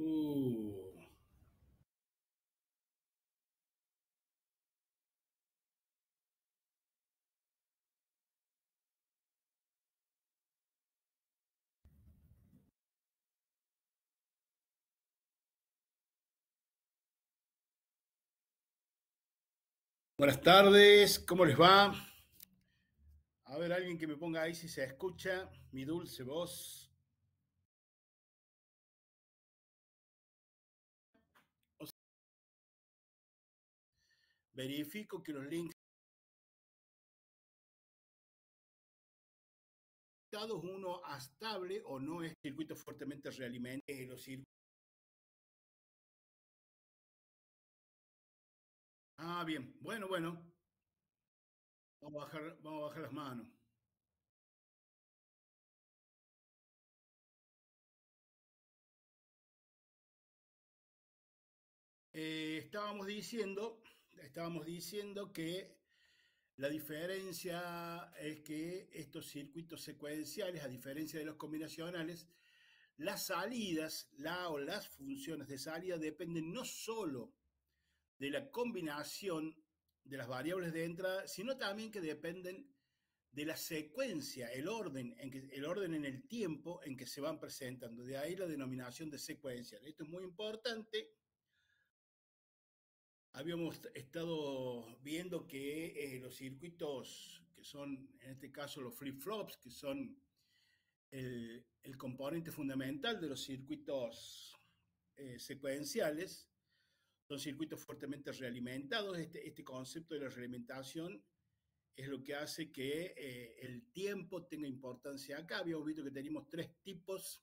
Uh, Buenas tardes, ¿cómo les va? A ver, alguien que me ponga ahí si se escucha mi dulce voz. O sea, verifico que los links dados uno estable o no es circuito fuertemente realimentado. Bien, bueno, vamos a bajar las manos. Estábamos diciendo que la diferencia es que estos circuitos secuenciales, a diferencia de los combinacionales, las salidas, o las funciones de salida dependen no solo de la combinación de las variables de entrada, sino también que dependen de la secuencia, el orden en el tiempo en que se van presentando. De ahí la denominación de secuencial. Esto es muy importante. Habíamos estado viendo que los circuitos, que son en este caso los flip-flops, que son el componente fundamental de los circuitos secuenciales, son circuitos fuertemente realimentados. Este concepto de la realimentación es lo que hace que el tiempo tenga importancia acá. Habíamos visto que tenemos tres tipos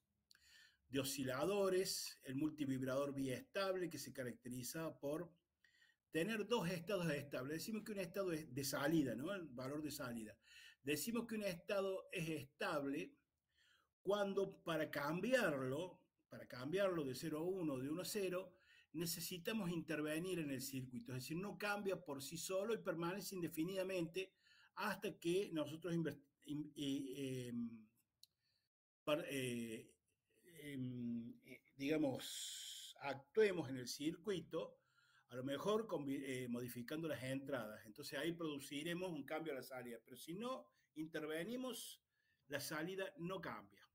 de osciladores: el multivibrador biestable, que se caracteriza por tener dos estados estables. Decimos que un estado es de salida, ¿no? El valor de salida. Decimos que un estado es estable cuando para cambiarlo de 0 a 1, de 1 a 0, necesitamos intervenir en el circuito. Es decir, no cambia por sí solo y permanece indefinidamente hasta que nosotros digamos, actuemos en el circuito, a lo mejor modificando las entradas. Entonces ahí produciremos un cambio a la salida, pero si no intervenimos, la salida no cambia.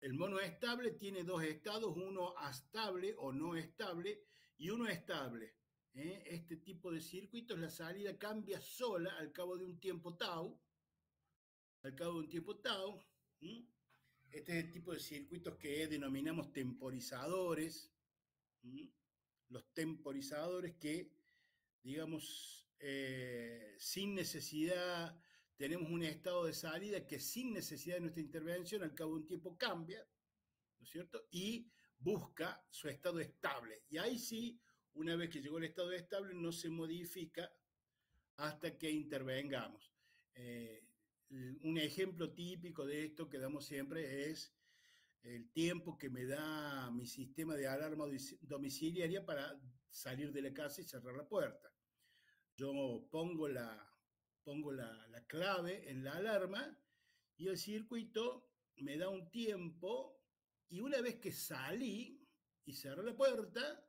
El mono estable tiene dos estados, uno astable o no estable y uno estable. Este tipo de circuitos, la salida cambia sola al cabo de un tiempo tau. Al cabo de un tiempo tau. ¿Mm? Este es el tipo de circuitos que denominamos temporizadores. ¿Mm? Los temporizadores que, digamos, sin necesidad, tenemos un estado de salida que sin necesidad de nuestra intervención al cabo de un tiempo cambia, ¿no es cierto? Y busca su estado estable. Y ahí sí, una vez que llegó el estado estable, no se modifica hasta que intervengamos. Eh, un ejemplo típico de esto que damos siempre es el tiempo que me da mi sistema de alarma domiciliaria para salir de la casa y cerrar la puerta. Yo pongo la clave en la alarma y el circuito me da un tiempo, y una vez que salí y cerré la puerta,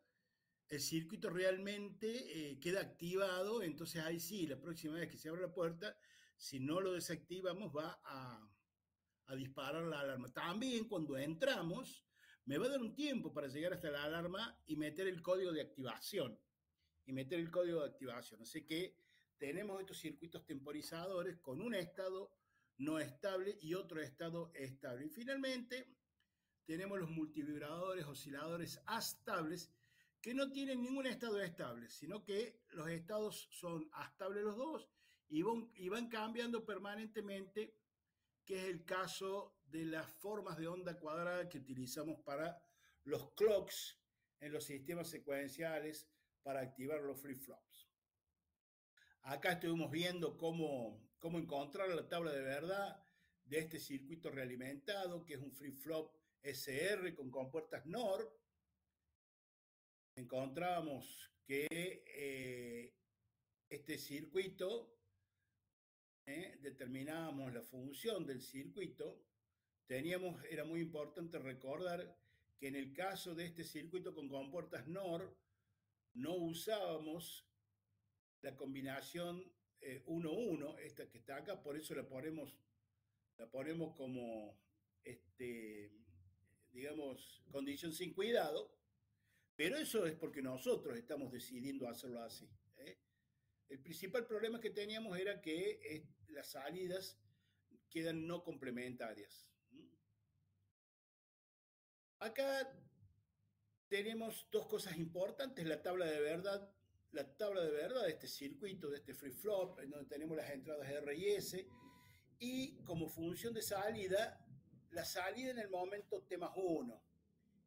el circuito realmente queda activado. Entonces ahí sí, la próxima vez que se abra la puerta, si no lo desactivamos, va a disparar la alarma. También cuando entramos, me va a dar un tiempo para llegar hasta la alarma y meter el código de activación. Así que tenemos estos circuitos temporizadores con un estado no estable y otro estado estable. Y finalmente tenemos los multivibradores, osciladores astables, que no tienen ningún estado estable, sino que los estados son astables los dos y van cambiando permanentemente, que es el caso de las formas de onda cuadrada que utilizamos para los clocks en los sistemas secuenciales para activar los flip-flops. Acá estuvimos viendo cómo encontrar la tabla de verdad de este circuito realimentado, que es un flip-flop SR con compuertas NOR. Encontramos que este circuito, determinábamos la función del circuito. Era muy importante recordar que en el caso de este circuito con compuertas NOR, no usábamos la combinación 1-1, esta que está acá, por eso la ponemos como, digamos, condición sin cuidado, pero eso es porque nosotros estamos decidiendo hacerlo así. El principal problema que teníamos era que las salidas quedan no complementarias. Acá tenemos dos cosas importantes, la tabla de verdad de este circuito, de este free flop, en donde tenemos las entradas R y S, y como función de salida, la salida en el momento T más 1,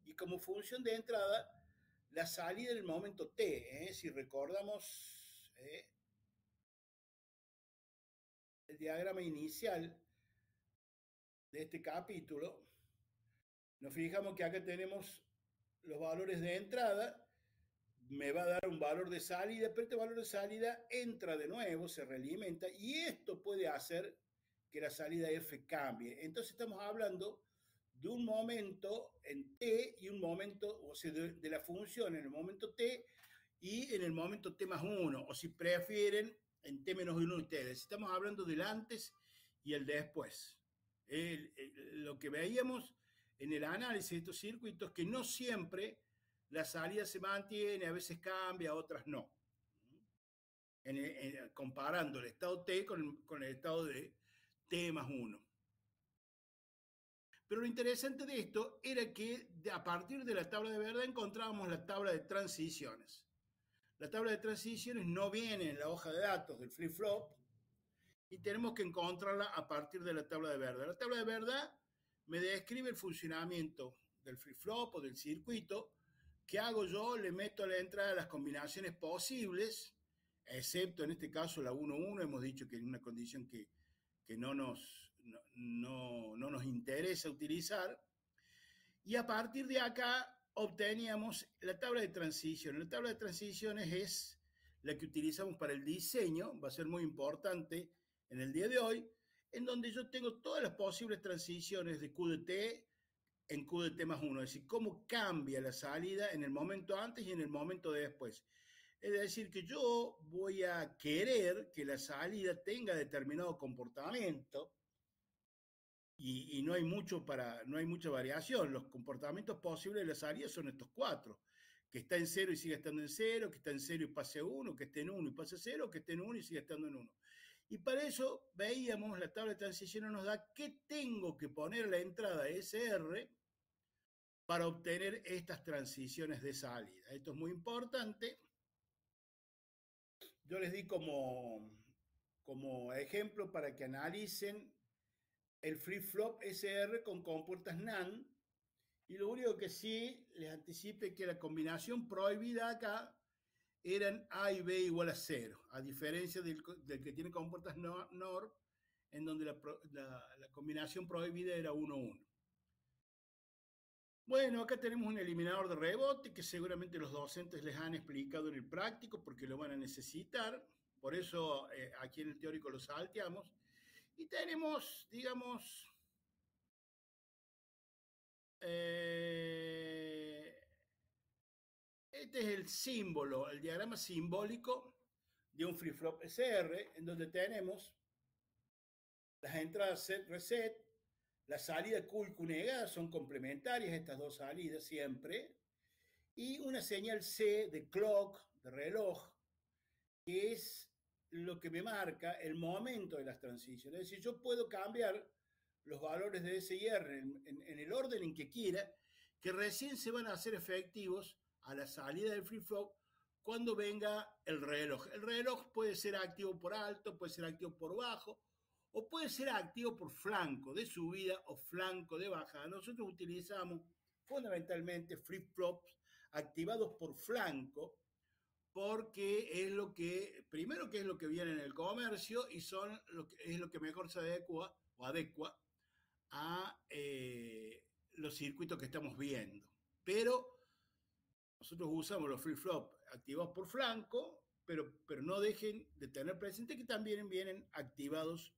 y como función de entrada, la salida en el momento T. Si recordamos el diagrama inicial de este capítulo, nos fijamos que acá tenemos los valores de entrada, me va a dar un valor de salida, pero este valor de salida entra de nuevo, se realimenta, y esto puede hacer que la salida F cambie. Entonces estamos hablando de un momento en T y un momento, o sea, de la función en el momento T y en el momento T más 1, o si prefieren, en T menos 1 ustedes. Estamos hablando del antes y el después. Lo que veíamos en el análisis de estos circuitos, que no siempre la salida se mantiene, a veces cambia, otras no. Comparando el estado T con el estado de T más 1. Pero lo interesante de esto era que a partir de la tabla de verdad encontrábamos la tabla de transiciones. La tabla de transiciones no viene en la hoja de datos del flip-flop y tenemos que encontrarla a partir de la tabla de verdad. La tabla de verdad me describe el funcionamiento del flip-flop o del circuito. ¿Qué hago yo? Le meto a la entrada las combinaciones posibles, excepto en este caso la 1-1, hemos dicho que es una condición que no nos interesa utilizar. Y a partir de acá obteníamos la tabla de transiciones. La tabla de transiciones es la que utilizamos para el diseño, va a ser muy importante en el día de hoy, en donde yo tengo todas las posibles transiciones de Q de T en Q de T más 1, es decir, cómo cambia la salida en el momento antes y en el momento de después. Es decir, que yo voy a querer que la salida tenga determinado comportamiento y no hay mucha variación. Los comportamientos posibles de la salida son estos cuatro: que está en 0 y sigue estando en 0, que está en 0 y pase 1, que esté en 1 y pase 0, que esté en 1 y sigue estando en 1. Y para eso veíamos, la tabla de transiciones nos da qué tengo que poner a la entrada SR para obtener estas transiciones de salida. Esto es muy importante. Yo les di como ejemplo para que analicen el flip-flop SR con compuertas NAND, y lo único que sí les anticipe que la combinación prohibida acá eran A y B igual a 0, a diferencia del que tiene compuertas NOR, en donde la combinación prohibida era 1-1. Bueno, acá tenemos un eliminador de rebote que seguramente los docentes les han explicado en el práctico porque lo van a necesitar. Por eso aquí en el teórico lo salteamos. Y tenemos, digamos, este es el símbolo, el diagrama simbólico de un flip-flop SR, en donde tenemos las entradas set, reset, la salida Q y Q negada son complementarias, estas dos salidas siempre, y una señal C de clock, de reloj, que es lo que me marca el momento de las transiciones. Es decir, yo puedo cambiar los valores de S y R en el orden en que quiera, que recién se van a hacer efectivos a la salida del flip-flop cuando venga el reloj. El reloj puede ser activo por alto, puede ser activo por bajo, o puede ser activo por flanco de subida o flanco de bajada. Nosotros utilizamos fundamentalmente flip-flops activados por flanco, porque es lo que, primero, que es lo que viene en el comercio y es lo que mejor se adecua a los circuitos que estamos viendo. Pero nosotros usamos los flip-flop activados por flanco, pero no dejen de tener presente que también vienen activados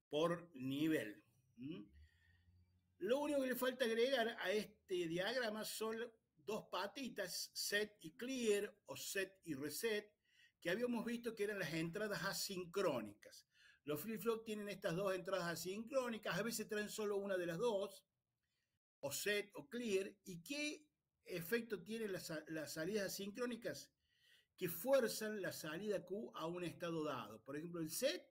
por nivel. Lo único que le falta agregar a este diagrama son dos patitas, set y clear o set y reset, que habíamos visto que eran las entradas asincrónicas. Los flip-flop tienen estas dos entradas asincrónicas, a veces traen solo una de las dos, o set o clear. ¿Y qué efecto tienen las salidas asincrónicas? Que fuerzan la salida Q a un estado dado. Por ejemplo, el set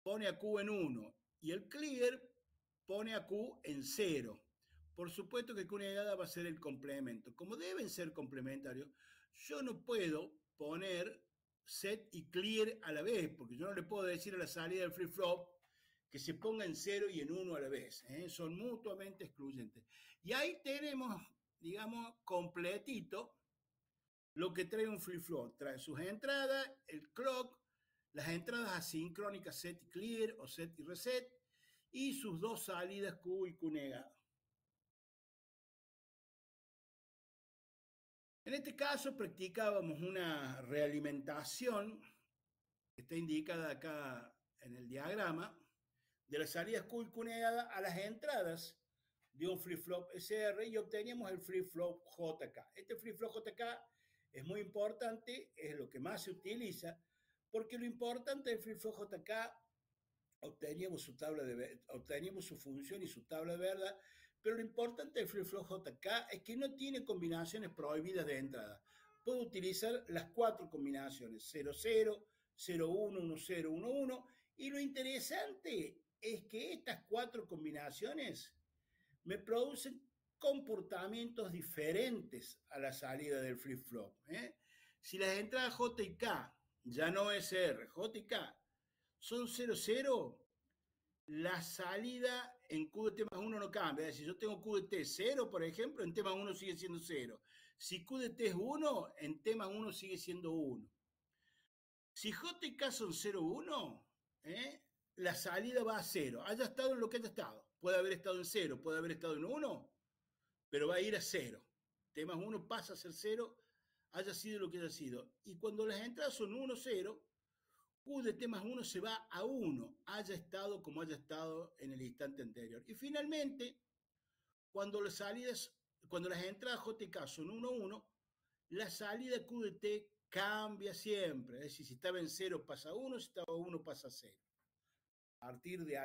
pone a Q en 1 y el clear pone a Q en 0. Por supuesto que Q negada va a ser el complemento. Como deben ser complementarios, yo no puedo poner set y clear a la vez, porque yo no le puedo decir a la salida del flip flop que se ponga en 0 y en 1 a la vez. Son mutuamente excluyentes. Y ahí tenemos, digamos, completito lo que trae un flip flop. Trae sus entradas, el clock, las entradas asincrónicas set y clear o set y reset, y sus dos salidas Q y Q negada. En este caso practicábamos una realimentación que está indicada acá en el diagrama de las salidas Q y Q negada a las entradas de un flip-flop SR y obteníamos el flip-flop JK. Este flip-flop JK es muy importante, es lo que más se utiliza, porque lo importante del flip-flop JK, obteníamos su función y su tabla de verdad, pero lo importante del flip-flop JK es que no tiene combinaciones prohibidas de entrada. Puedo utilizar las cuatro combinaciones, 00, 01, 10, 11, y lo interesante es que estas cuatro combinaciones me producen comportamientos diferentes a la salida del flip-flop. Si las entradas J y K, ya no es R, J y K, son 00, la salida en Q de T más 1 no cambia. Si yo tengo Q de T 0, por ejemplo, en T más 1 sigue siendo 0. Si Q de T es 1, en T más 1 sigue siendo 1. Si J y K son 0, 1, la salida va a 0. Haya estado en lo que haya estado. Puede haber estado en 0, puede haber estado en 1, pero va a ir a 0. T más 1 pasa a ser 0, haya sido lo que haya sido. Y cuando las entradas son 1, 0, Q de T más 1 se va a 1, haya estado como haya estado en el instante anterior. Y finalmente, cuando las entradas J y K son 1, 1, la salida Q de T cambia siempre. Es decir, si estaba en 0 pasa a 1, si estaba en 1 pasa a 0. A partir de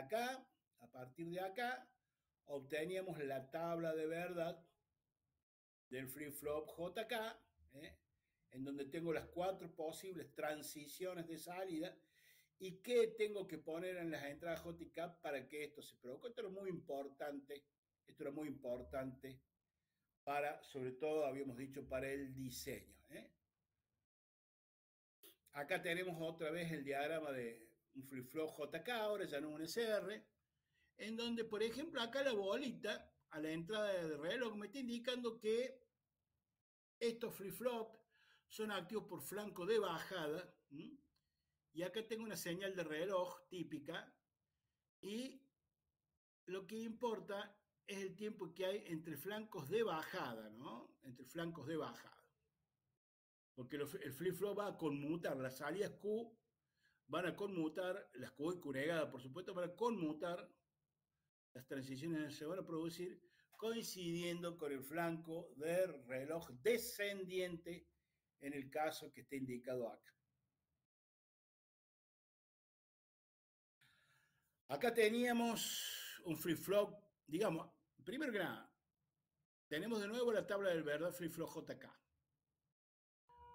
acá, obteníamos la tabla de verdad del flip-flop JK, en donde tengo las cuatro posibles transiciones de salida y qué tengo que poner en las entradas J y K para que esto se produzca. Esto era muy importante para, sobre todo, habíamos dicho, para el diseño. Acá tenemos otra vez el diagrama de un flip-flop JK, ahora ya no un SR, en donde, por ejemplo, acá la bolita a la entrada de reloj me está indicando que estos flip-flop son activos por flanco de bajada, y acá tengo una señal de reloj típica, y lo que importa es el tiempo que hay entre flancos de bajada, ¿no? Entre flancos de bajada. Porque el flip-flop va a conmutar, las salidas Q van a conmutar, las Q y Q negada, por supuesto, van a conmutar, las transiciones se van a producir coincidiendo con el flanco del reloj descendiente en el caso que esté indicado acá. Acá teníamos un flip-flop, digamos, primero que nada, tenemos de nuevo la tabla del verdad flip-flop JK.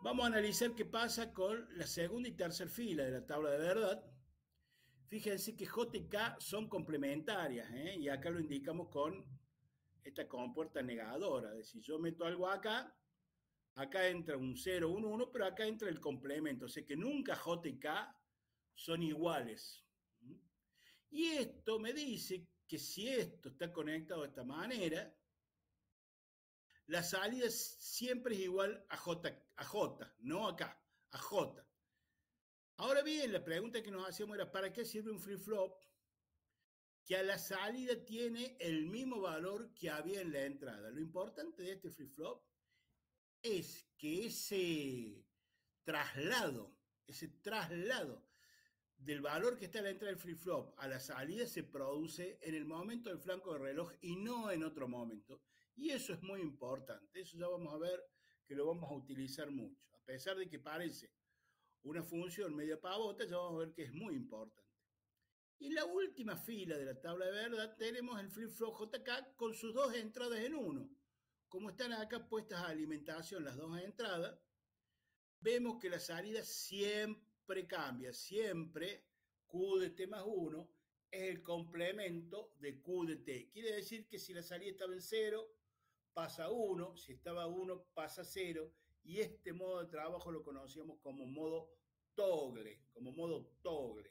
Vamos a analizar qué pasa con la segunda y tercera fila de la tabla de verdad. Fíjense que J y K son complementarias, y acá lo indicamos con esta compuerta negadora. Es decir, yo meto algo acá entra un 0, 1, 1, pero acá entra el complemento. O sea que nunca J y K son iguales. Y esto me dice que si esto está conectado de esta manera, la salida siempre es igual a J, no acá, a J. Ahora bien, la pregunta que nos hacíamos era, ¿para qué sirve un flip-flop que a la salida tiene el mismo valor que había en la entrada? Lo importante de este flip-flop es que ese traslado del valor que está a la entrada del flip-flop a la salida se produce en el momento del flanco de reloj y no en otro momento. Y eso es muy importante. Eso ya vamos a ver que lo vamos a utilizar mucho. A pesar de que parece una función media pavota, ya vamos a ver que es muy importante. Y en la última fila de la tabla de verdad tenemos el flip-flop JK con sus dos entradas en uno. Como están acá puestas a alimentación las dos entradas, vemos que la salida siempre cambia, siempre Q de T más 1 es el complemento de Q de T. Quiere decir que si la salida estaba en 0, pasa a 1, si estaba a 1, pasa a 0, y este modo de trabajo lo conocíamos como modo toggle, como modo toggle.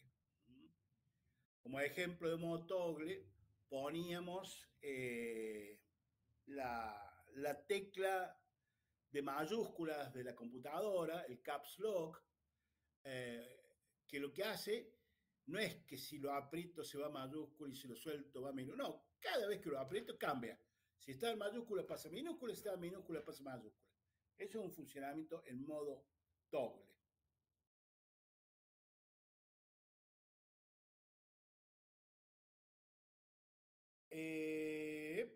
Como ejemplo de modo toggle, poníamos la tecla de mayúsculas de la computadora, el caps lock, eh, que lo que hace no es que si lo aprieto se va a mayúscula y si lo suelto va a minúscula. No, cada vez que lo aprieto cambia. Si está en mayúscula pasa a minúscula, si está en minúscula pasa a mayúscula. Eso es un funcionamiento en modo toggle. Eh,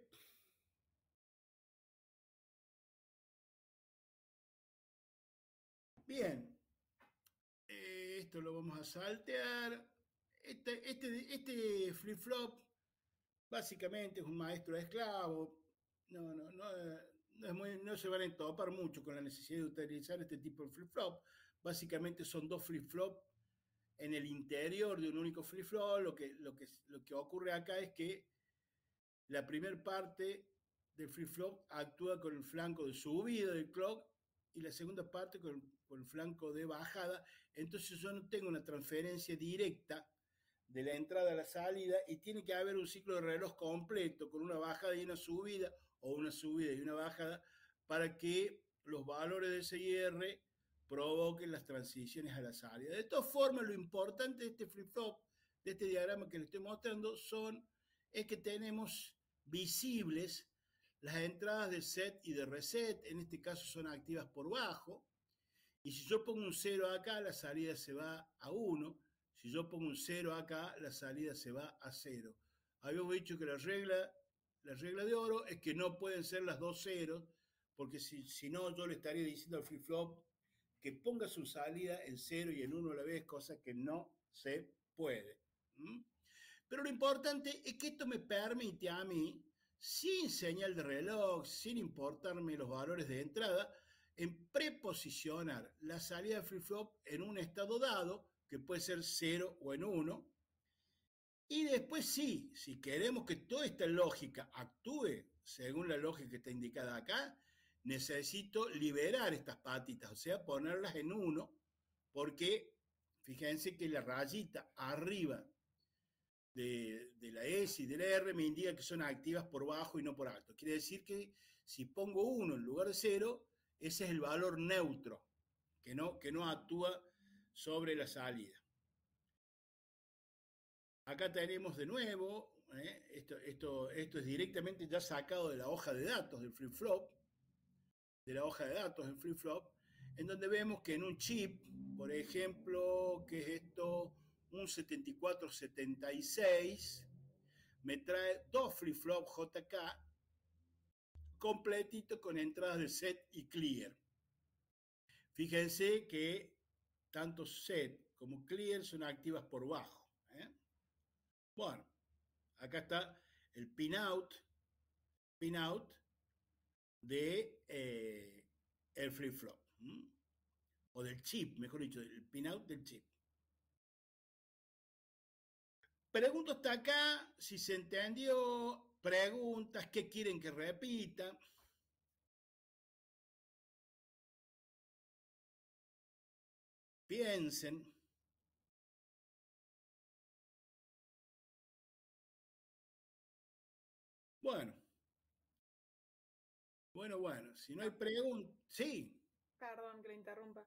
bien, esto lo vamos a saltear. Este flip-flop básicamente es un maestro de esclavo. No se van a topar mucho con la necesidad de utilizar este tipo de flip-flop. Básicamente son dos flip-flop en el interior de un único flip-flop. Lo que ocurre acá es que la primera parte del flip-flop actúa con el flanco de subida del clock y la segunda parte con el flanco de bajada. Entonces yo no tengo una transferencia directa de la entrada a la salida y tiene que haber un ciclo de reloj completo con una bajada y una subida o una subida y una bajada para que los valores de SIR provoquen las transiciones a la salida. De todas formas, lo importante de este flip-flop, de este diagrama que les estoy mostrando, es que tenemos visibles las entradas de set y de reset, en este caso son activas por bajo, y si yo pongo un 0 acá, la salida se va a 1, si yo pongo un 0 acá, la salida se va a 0. Habíamos dicho que la regla de oro es que no pueden ser las dos ceros, porque si no yo le estaría diciendo al flip-flop que ponga su salida en 0 y en 1 a la vez, cosa que no se puede. ¿Mm? Pero lo importante es que esto me permite a mí, sin señal de reloj, sin importarme los valores de entrada, en preposicionar la salida de flip-flop en un estado dado, que puede ser 0 o en 1, y después sí, si queremos que toda esta lógica actúe según la lógica que está indicada acá, necesito liberar estas patitas, o sea, ponerlas en 1, porque fíjense que la rayita arriba de la S y de la R me indica que son activas por bajo y no por alto. Quiere decir que si pongo 1 en lugar de 0, ese es el valor neutro, que no actúa sobre la salida. Acá tenemos de nuevo, esto es directamente ya sacado de la hoja de datos del flip-flop, en donde vemos que en un chip, por ejemplo, que es esto, un 7476, me trae dos flip-flop JK completito con entradas de set y clear. Fíjense que tanto set como clear son activas por bajo. Bueno, acá está el pinout de el flip-flop. O del chip, mejor dicho, el pinout del chip. Pregunto hasta acá si se entendió. Preguntas, ¿qué quieren que repita? Piensen. Bueno, bueno, si no hay preguntas, sí. Perdón que le interrumpa.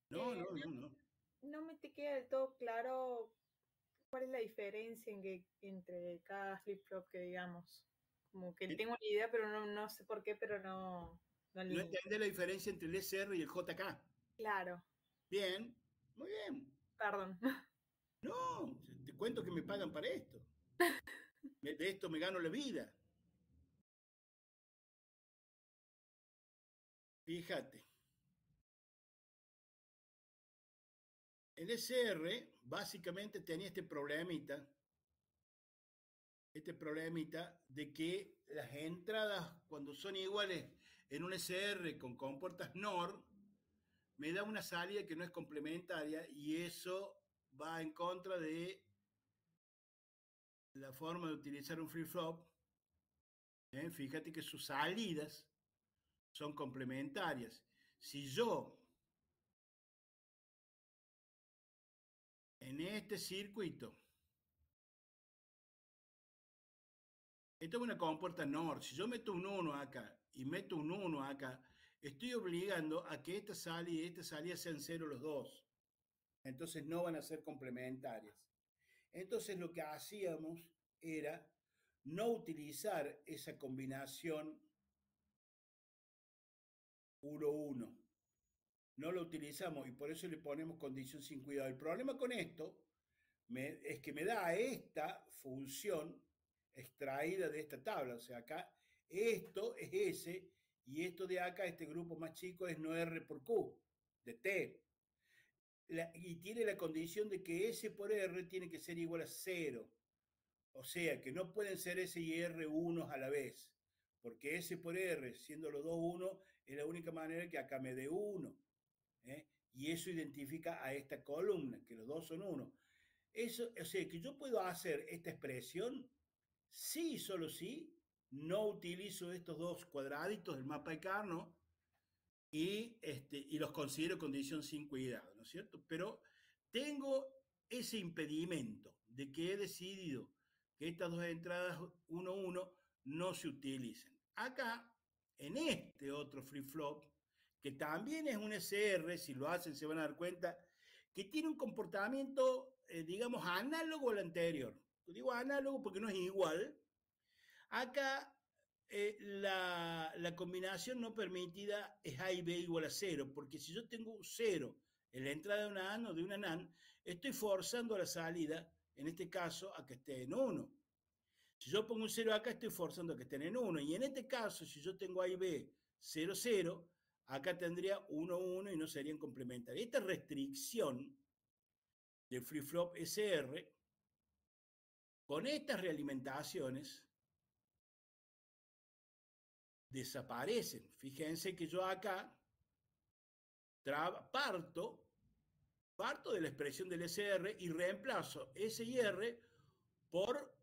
No, no, no, no. No me te queda del todo claro cuál es la diferencia entre cada flip-flop que digamos. Como que tengo una idea, pero no sé por qué, pero no No lindo. entendés la diferencia entre el SR y el JK. Claro, Bien, muy bien. perdón. No, te cuento que me pagan para esto. De esto me gano la vida. Fíjate, el SR básicamente tenía este problemita de que las entradas cuando son iguales en un SR con compuertas NOR, me da una salida que no es complementaria y eso va en contra de la forma de utilizar un flip-flop. Fíjate que sus salidas son complementarias. Si yo en este circuito, esto es una compuerta NOR, si yo meto un 1 acá y meto un 1 acá, estoy obligando a que esta salida y esta salida sean cero los dos. Entonces no van a ser complementarias. Entonces lo que hacíamos era no utilizar esa combinación 1-1. No lo utilizamos y por eso le ponemos condición sin cuidado. El problema con esto es que me da esta función extraída de esta tabla. O sea, acá esto es S y esto de acá, este grupo más chico, es no R por Q, de T. Y tiene la condición de que S por R tiene que ser igual a 0. O sea, que no pueden ser S y R unos a la vez. Porque S por R, siendo los dos 1, es la única manera que acá me dé 1. Y eso identifica a esta columna, que los dos son 1. Eso, o sea, que yo puedo hacer esta expresión sí y solo sí, no utilizo estos dos cuadraditos del mapa de Carnot y los considero condición sin cuidado, ¿no es cierto? Pero tengo ese impedimento de que he decidido que estas dos entradas 1-1 no se utilicen. Acá, en este otro flip-flop, que también es un SR, si lo hacen se van a dar cuenta, que tiene un comportamiento, digamos, análogo al anterior. Digo análogo porque no es igual. Acá la combinación no permitida es A y B igual a 0, porque si yo tengo 0 en la entrada de una AND o de una NAND, estoy forzando a la salida, en este caso, a que esté en 1. Si yo pongo un 0 acá, estoy forzando a que estén en 1. Y en este caso, si yo tengo A y B 0-0, acá tendría 1-1 y no serían complementarios. Esta restricción del flip-flop SR, con estas realimentaciones, desaparecen. Fíjense que yo acá parto de la expresión del SR y reemplazo S y R por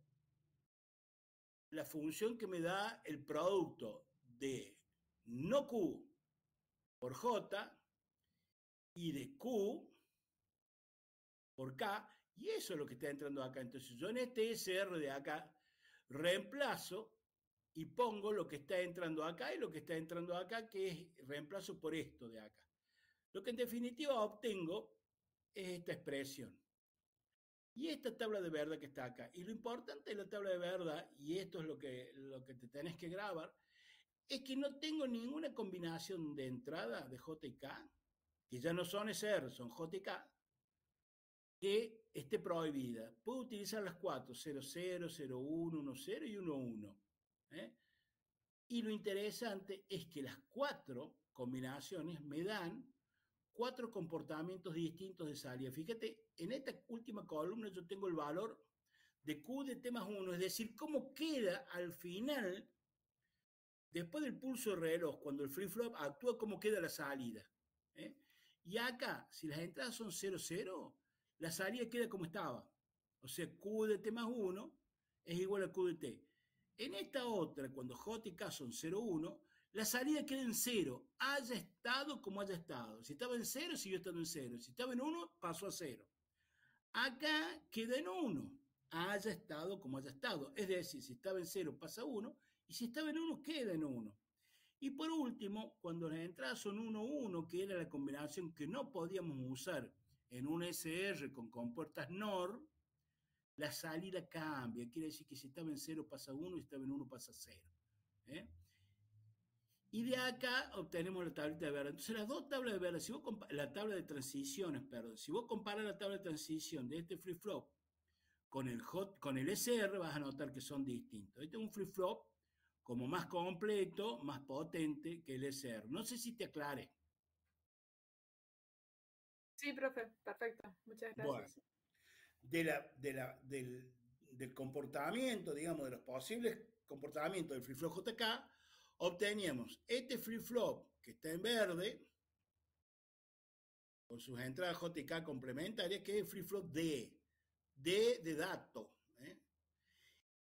la función que me da el producto de no Q por J y de Q por K, y eso es lo que está entrando acá. Entonces yo en este SR de acá reemplazo y pongo lo que está entrando acá y lo que está entrando acá, que es reemplazo por esto de acá. Lo que en definitiva obtengo es esta expresión. Y esta tabla de verdad que está acá. Y lo importante de la tabla de verdad, y esto es lo que te tenés que grabar, es que no tengo ninguna combinación de entrada de J y K, que ya no son SR, son J y K, que esté prohibida. Puedo utilizar las cuatro, 0, 0, 0, 1, 1, 0 y 1, 1. Y lo interesante es que las cuatro combinaciones me dan cuatro comportamientos distintos de salida. Fíjate, en esta última columna yo tengo el valor de Q de T más 1, es decir, cómo queda al final, después del pulso de reloj, cuando el flip-flop actúa, cómo queda la salida. Y acá, si las entradas son 0, 0, la salida queda como estaba. O sea, Q de T más 1 es igual a Q de T. En esta otra, cuando J y K son 0, 1, la salida queda en 0, haya estado como haya estado. Si estaba en 0, siguió estando en 0. Si estaba en 1, pasó a 0. Acá queda en 1, haya estado como haya estado. Es decir, si estaba en 0, pasa a 1, y si estaba en 1, queda en 1. Y por último, cuando las entradas son 1, 1, que era la combinación que no podíamos usar en un SR con compuertas NOR, la salida cambia. Quiere decir que si estaba en 0 pasa a 1 y si estaba en 1 pasa a 0. Y de acá obtenemos la tablita de Verda. Entonces las dos tablas de Verda, si vos la tabla de transiciones, perdón, si vos comparas la tabla de transición de este flip-flop con el SR, vas a notar que son distintos. Este es un flip-flop como más completo, más potente que el SR. No sé si te aclaré. Sí, profe, perfecto. Muchas Bueno, gracias. del comportamiento, digamos, de los posibles comportamientos del flip-flop JK, obteníamos este flip-flop que está en verde, con sus entradas JK complementarias, que es el flip-flop D de dato.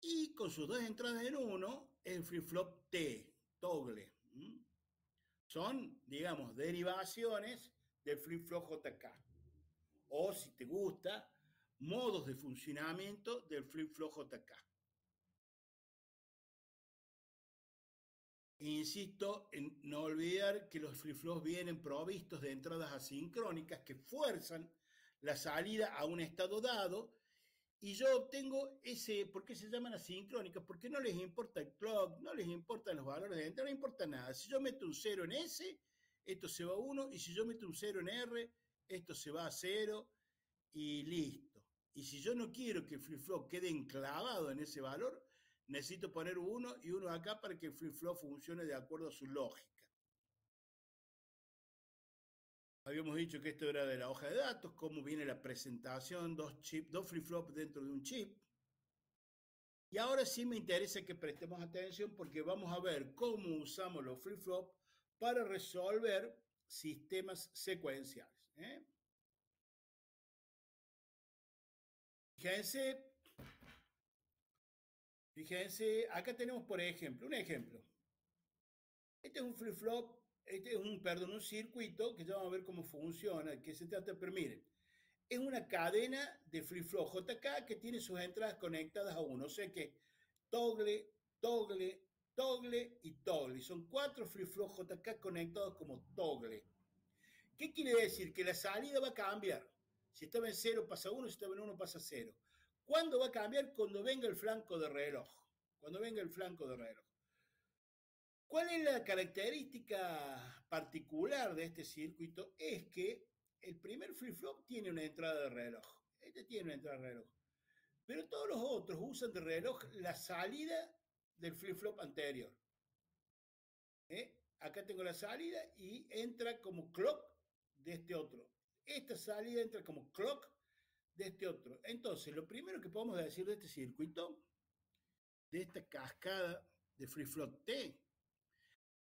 Y con sus dos entradas en uno, es el flip-flop T, toggle. Son, digamos, derivaciones del flip-flop JK. O, si te gusta, modos de funcionamiento del flip-flop JK. Insisto en no olvidar que los flip-flops vienen provistos de entradas asincrónicas que fuerzan la salida a un estado dado y yo obtengo ese. ¿Por qué se llaman asincrónicas? Porque no les importa el clock, no les importan los valores de entrada, no importa nada. Si yo meto un 0 en S, esto se va a 1, y si yo meto un 0 en R, esto se va a 0 y listo. Y si yo no quiero que el flip-flop quede enclavado en ese valor, necesito poner 1 y 1 acá para que el flip-flop funcione de acuerdo a su lógica. Habíamos dicho que esto era de la hoja de datos, cómo viene la presentación, dos flip-flops dentro de un chip. Y ahora sí me interesa que prestemos atención porque vamos a ver cómo usamos los flip-flops para resolver sistemas secuenciales. Fíjense, fíjense, acá tenemos, por ejemplo, un ejemplo. Este es un flip-flop, un circuito que ya vamos a ver cómo funciona, que se trata, pero miren, es una cadena de flip-flop JK que tiene sus entradas conectadas a uno, o sea que toggle, toggle, toggle y toggle. Y son 4 flip-flop JK conectados como toggle. ¿Qué quiere decir? Que la salida va a cambiar. Si estaba en 0 pasa 1, si estaba en 1 pasa 0. ¿Cuándo va a cambiar? Cuando venga el flanco de reloj. Cuando venga el flanco de reloj. ¿Cuál es la característica particular de este circuito? Es que el primer flip-flop tiene una entrada de reloj. Este tiene una entrada de reloj. Pero todos los otros usan de reloj la salida del flip-flop anterior. Acá tengo la salida y entra como clock de este otro. Esta salida entra como clock de este otro. Entonces, lo primero que podemos decir de este circuito, de esta cascada de flip-flop T,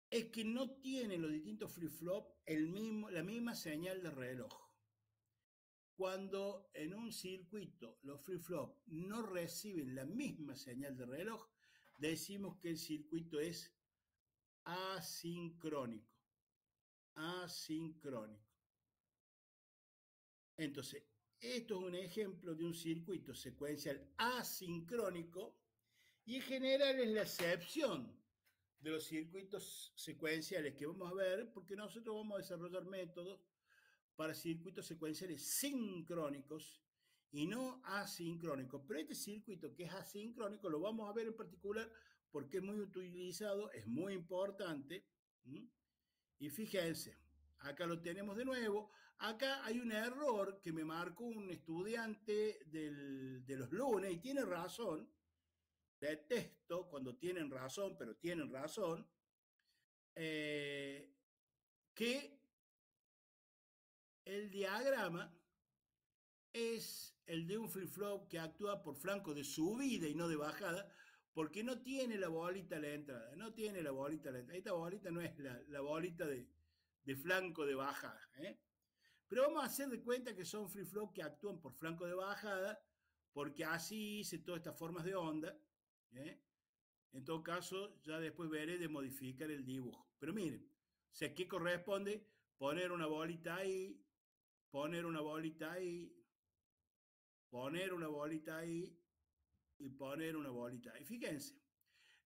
es que no tienen los distintos flip-flop la misma señal de reloj. Cuando en un circuito los flip-flop no reciben la misma señal de reloj, decimos que el circuito es asincrónico. Asincrónico. Entonces, esto es un ejemplo de un circuito secuencial asincrónico y en general es la excepción de los circuitos secuenciales que vamos a ver, porque nosotros vamos a desarrollar métodos para circuitos secuenciales sincrónicos y no asincrónicos. Pero este circuito que es asincrónico lo vamos a ver en particular porque es muy utilizado, es muy importante. Y fíjense, acá lo tenemos de nuevo. Acá hay un error que me marcó un estudiante de los lunes y tiene razón. Detesto cuando tienen razón, pero tienen razón. Que el diagrama es el de un flip-flop que actúa por flanco de subida y no de bajada, porque no tiene la bolita a la entrada, no tiene la bolita a la entrada. Esta bolita no es la bolita de flanco de bajada. Pero vamos a hacer de cuenta que son flip-flop que actúan por flanco de bajada, porque así hice todas estas formas de onda. En todo caso, ya después veré de modificar el dibujo. Pero miren, o sea, ¿qué corresponde? Poner una bolita ahí, poner una bolita ahí, poner una bolita ahí y poner una bolita ahí. Fíjense,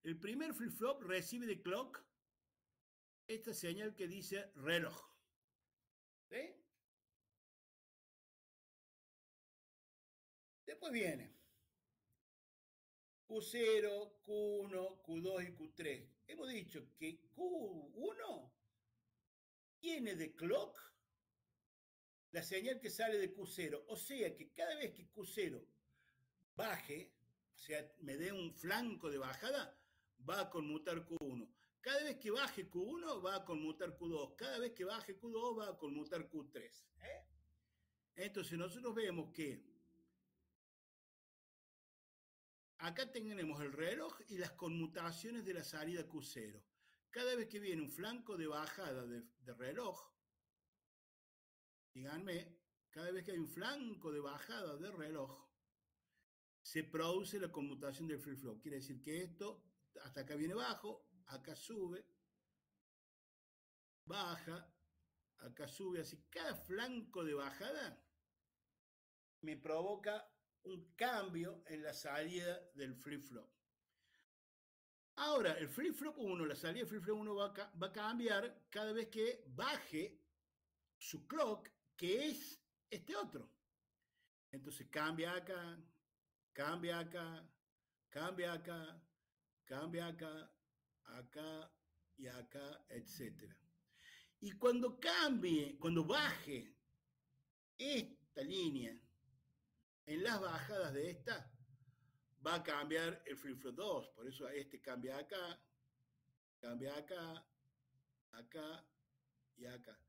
el primer flip-flop recibe de clock esta señal que dice reloj. ¿Sí? Después viene Q0, Q1, Q2 y Q3. Hemos dicho que Q1 tiene de clock la señal que sale de Q0. O sea que cada vez que Q0 baje, o sea, me dé un flanco de bajada, va a conmutar Q1. Cada vez que baje Q1 va a conmutar Q2. Cada vez que baje Q2 va a conmutar Q3. Entonces nosotros vemos que acá tenemos el reloj y las conmutaciones de la salida Q0. Cada vez que viene un flanco de bajada de reloj, díganme, cada vez que hay un flanco de bajada de reloj, se produce la conmutación del flip-flop. Quiere decir que esto, hasta acá viene bajo, acá sube, baja, acá sube, así cada flanco de bajada me provoca un cambio en la salida del flip-flop. Ahora, el flip-flop 1, la salida del flip-flop 1 va a cambiar cada vez que baje su clock, que es este otro. Entonces cambia acá, cambia acá, cambia acá, cambia acá, acá y acá, etc. Y cuando cambie, cuando baje esta línea en las bajadas de esta, va a cambiar el flip-flop 2. Por eso este cambia acá, acá y acá.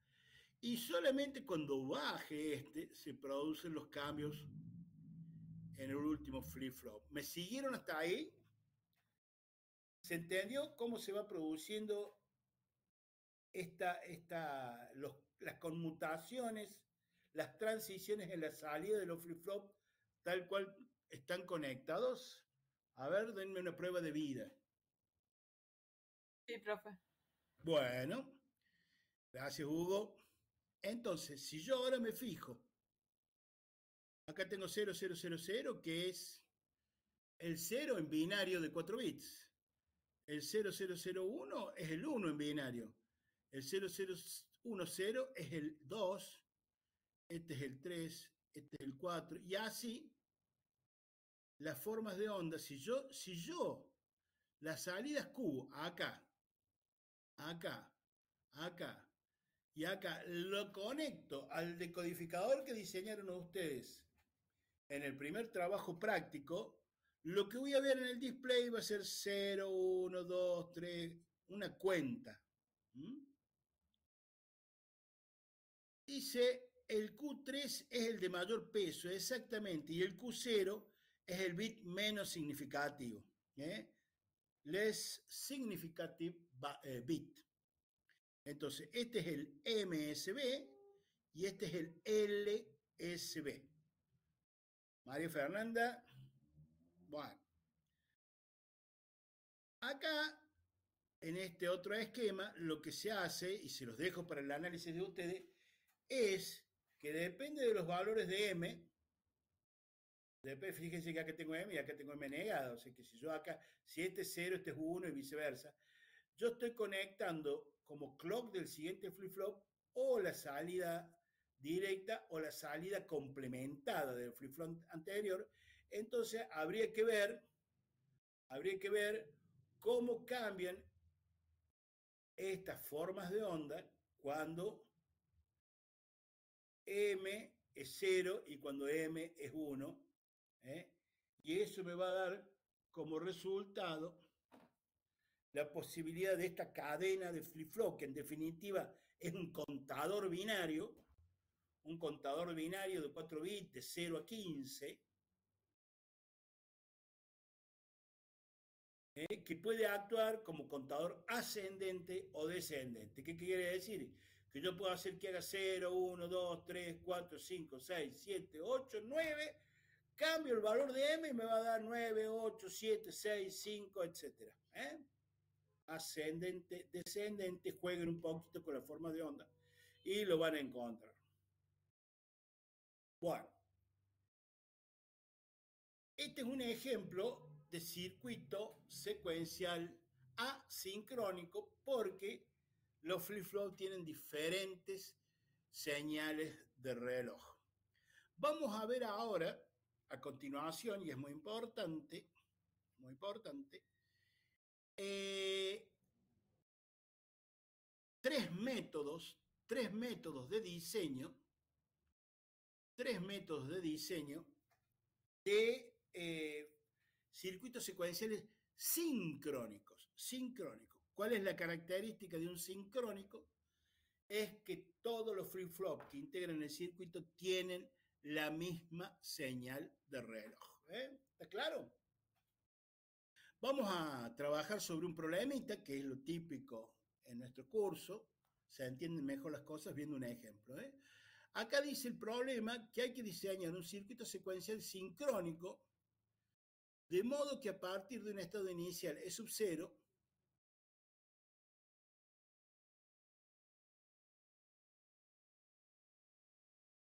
Y solamente cuando baje este se producen los cambios en el último flip-flop. ¿Me siguieron hasta ahí? ¿Se entendió cómo se va produciendo las conmutaciones, las transiciones en la salida de los flip-flop tal cual están conectados? A ver, denme una prueba de vida. Sí, profe. Bueno, gracias, Hugo. Entonces, si yo ahora me fijo, acá tengo 0000, que es el 0 en binario de 4 bits. El 0001 es el 1 en binario. El 0010 es el 2. Este es el 3. Este es el 4. Y así, las formas de onda, si yo las salidas Q, acá, acá, acá y acá, lo conecto al decodificador que diseñaron ustedes en el primer trabajo práctico, lo que voy a ver en el display va a ser 0, 1, 2, 3, una cuenta. Dice, el Q3 es el de mayor peso, exactamente, y el Q0 es el bit menos significativo. Less significant bit. Entonces, este es el MSB y este es el LSB. María Fernanda, bueno. Acá, en este otro esquema, lo que se hace, y se los dejo para el análisis de ustedes, es que depende de los valores de M, fíjense que acá tengo M y acá tengo M negado, o sea que si yo acá, si este es 0, este es 1 y viceversa, yo estoy conectando como clock del siguiente flip-flop o la salida directa o la salida complementada del flip-flop anterior. Entonces habría que ver cómo cambian estas formas de onda cuando M es 0 y cuando M es 1. Y eso me va a dar como resultado la posibilidad de esta cadena de flip-flop, que en definitiva es un contador binario de 4 bits de 0 a 15, que puede actuar como contador ascendente o descendente. ¿Qué quiere decir? Que yo puedo hacer que haga 0, 1, 2, 3, 4, 5, 6, 7, 8, 9, cambio el valor de M y me va a dar 9, 8, 7, 6, 5, etc. Ascendente, descendente, jueguen un poquito con la forma de onda y lo van a encontrar. Bueno, este es un ejemplo de circuito secuencial asincrónico porque los flip-flop tienen diferentes señales de reloj. Vamos a ver ahora, a continuación, y es muy importante, muy importante. Tres métodos de diseño, de circuitos secuenciales sincrónicos. ¿Cuál es la característica de un sincrónico? Es que todos los flip-flops que integran el circuito tienen la misma señal de reloj. ¿Está claro? Vamos a trabajar sobre un problemita, que es lo típico en nuestro curso. Se entienden mejor las cosas viendo un ejemplo. Acá dice el problema que hay que diseñar un circuito secuencial sincrónico, de modo que a partir de un estado inicial E sub 0,